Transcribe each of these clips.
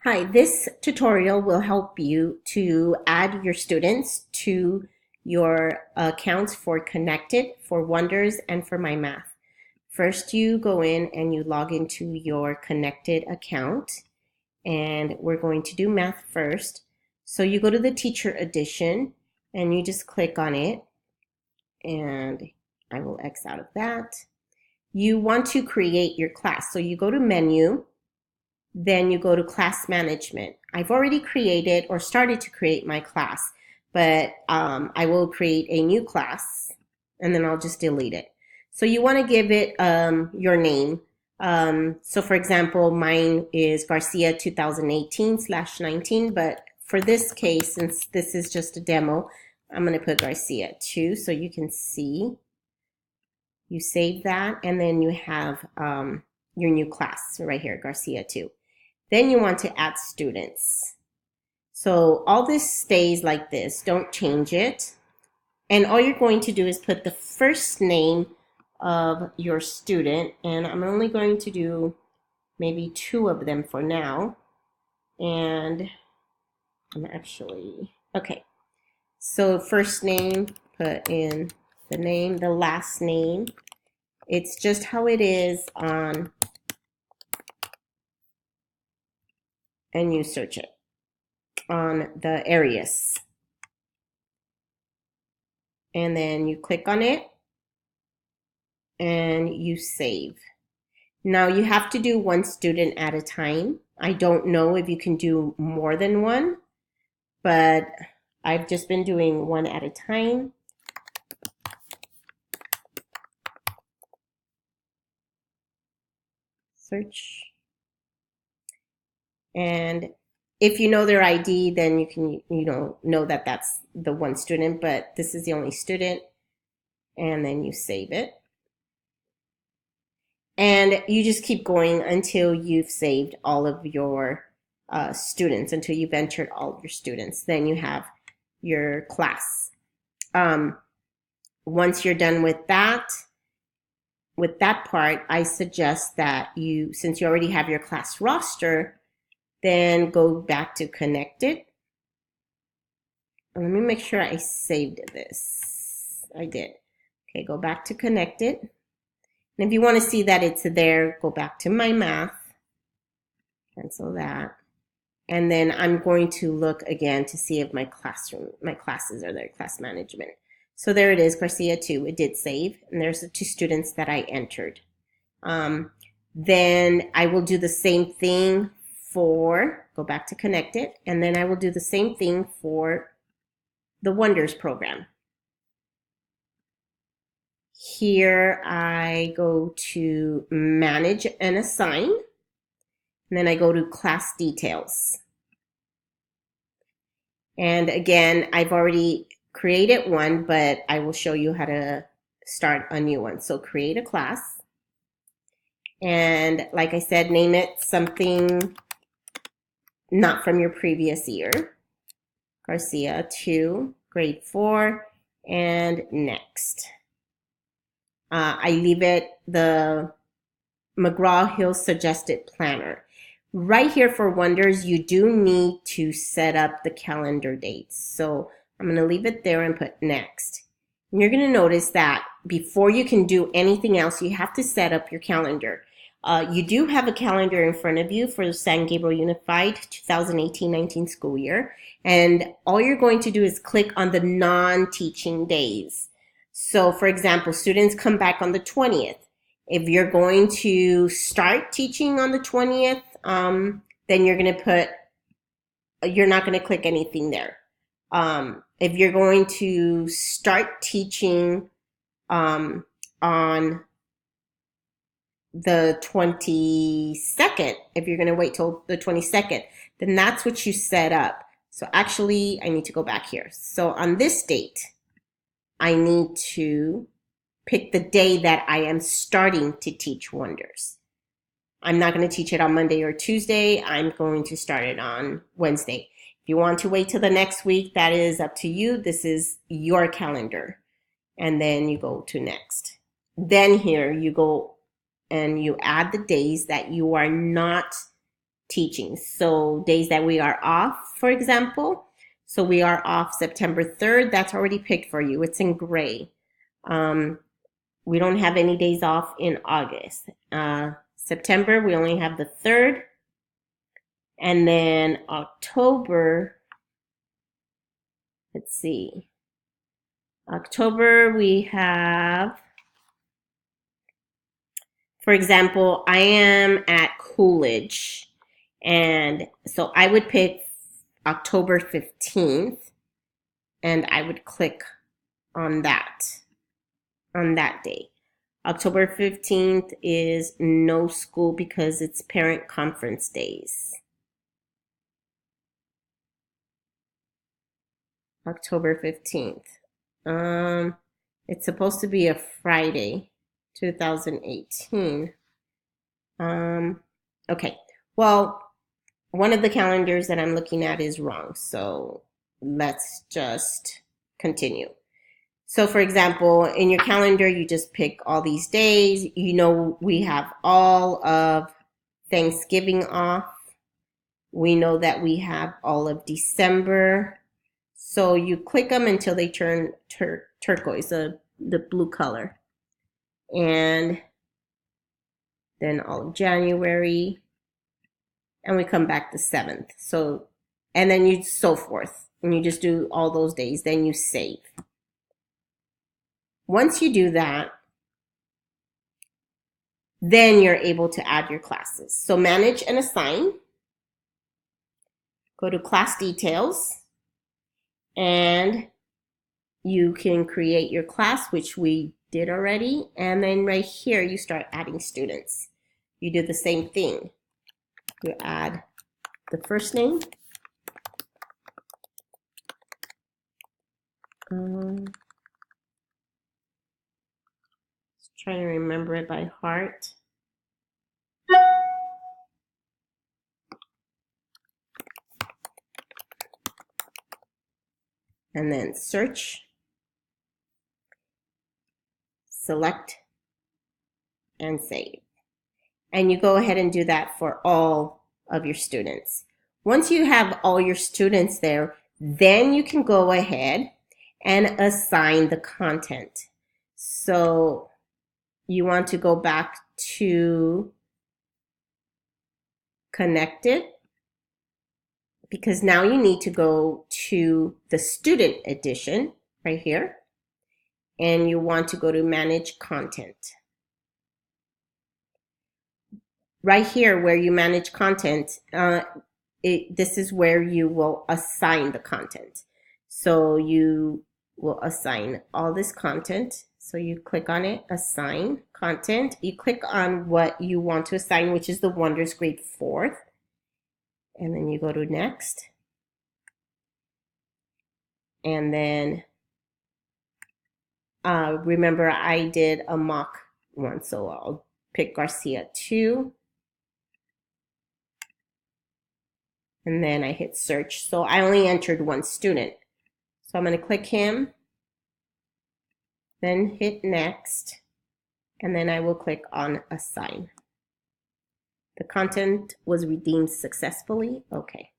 Hi, this tutorial will help you to add your students to your accounts for Connected, for Wonders, and for My Math. First, you go in and you log into your Connected account, and we're going to do math first. So you go to the Teacher Edition, and you just click on it, and I will X out of that. You want to create your class, so you go to Menu, then you go to class management. I've already created or started to create my class, but I will create a new class and then I'll just delete it. So you want to give it your name. So for example, mine is Garcia 2018/19, but for this case, since this is just a demo, I'm going to put Garcia 2 so you can see. You save that and then you have your new class right here, Garcia 2. Then you want to add students. So all this stays like this. Don't change it. And all you're going to do is put the first name of your student. And I'm only going to do maybe 2 of them for now. And I'm actually, okay. So first name, put in the name, the last name. It's just how it is on, and you search it on the Arius. And then you click on it and you save. Now you have to do 1 student at a time. I don't know if you can do more than 1, but I've just been doing 1 at a time. Search. And if you know their ID, then you can, know that that's the 1 student, but this is the only student. And then you save it. And you just keep going until you've saved all of your students, until you've entered all of your students. Then you have your class. Once you're done with that part, I suggest that you, since you already have your class roster, then go back to Connected. Let me make sure I saved this. I did. Okay, go back to Connected. And if you want to see that it's there, go back to My Math. Cancel that. And then I'm going to look again to see if my classes are there, class management. So there it is, Garcia 2. It did save. And there's the 2 students that I entered. Then I will do the same thing for, go back to Connected. And then I will do the same thing for the Wonders program. Here I go to Manage and Assign, and then I go to Class Details. And again, I've already created 1, but I will show you how to start a new one. So create a class, and like I said, name it something not from your previous year. Garcia 2, grade 4, and next. I leave it the McGraw-Hill suggested planner. Right here for Wonders, you do need to set up the calendar dates. So I'm going to leave it there and put next. And you're going to notice that before you can do anything else, you have to set up your calendar. You do have a calendar in front of you for the San Gabriel Unified 2018-19 school year. And all you're going to do is click on the non-teaching days. So for example, students come back on the 20th. If you're going to start teaching on the 20th, then you're going to put, you're not going to click anything there. If you're going to start teaching on the 22nd, if you're going to wait till the 22nd, then that's what you set up. So actually, I need to go back here. So on this date, I need to pick the day that I am starting to teach Wonders. I'm not going to teach it on Monday or Tuesday. I'm going to start it on Wednesday. If you want to wait till the next week, that is up to you. This is your calendar. And then you go to next. Then here you go and you add the days that you are not teachings. So days that we are off, for example. So we are off September 3rd. That's already picked for you. It's in gray. We don't have any days off in August. September, we only have the 3rd. And then October, let's see. October, we have, for example, I am at Coolidge. And so I would pick October 15th, and I would click on that day. October 15th is no school because it's parent conference days. October 15th. It's supposed to be a Friday, 2018. Okay. Well, one of the calendars that I'm looking at is wrong. So let's just continue. So for example, in your calendar, you just pick all these days. You know, we have all of Thanksgiving off. We know that we have all of December. So you click them until they turn turquoise, the blue color. And then all of January. And we come back the 7th. So, and then you so forth. And you just do all those days. Then you save. Once you do that, then you're able to add your classes. So manage and assign. Go to class details. And you can create your class, which we did already. And then right here, you start adding students. You do the same thing. You add the first name. Let's try to remember it by heart. And then search, select, and save. And you go ahead and do that for all of your students. Once you have all your students there, then you can go ahead and assign the content. So you want to go back to Connected, because now you need to go to the student edition right here, and you want to go to manage content. Right here where you manage content, this is where you will assign the content. So you will assign all this content. So you click on it, assign content. You click on what you want to assign, which is the Wonders Grade 4th. And then you go to next. And then remember I did a mock one, so I'll pick Garcia 2. And then I hit search. So I only entered one student. So I'm going to click him, then hit next, and then I will click on assign. The content was redeemed successfully. Okay.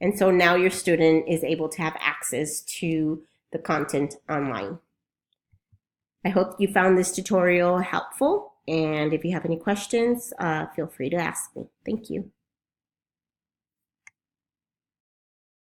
And so now your student is able to have access to the content online. I hope you found this tutorial helpful. And if you have any questions, feel free to ask me. Thank you.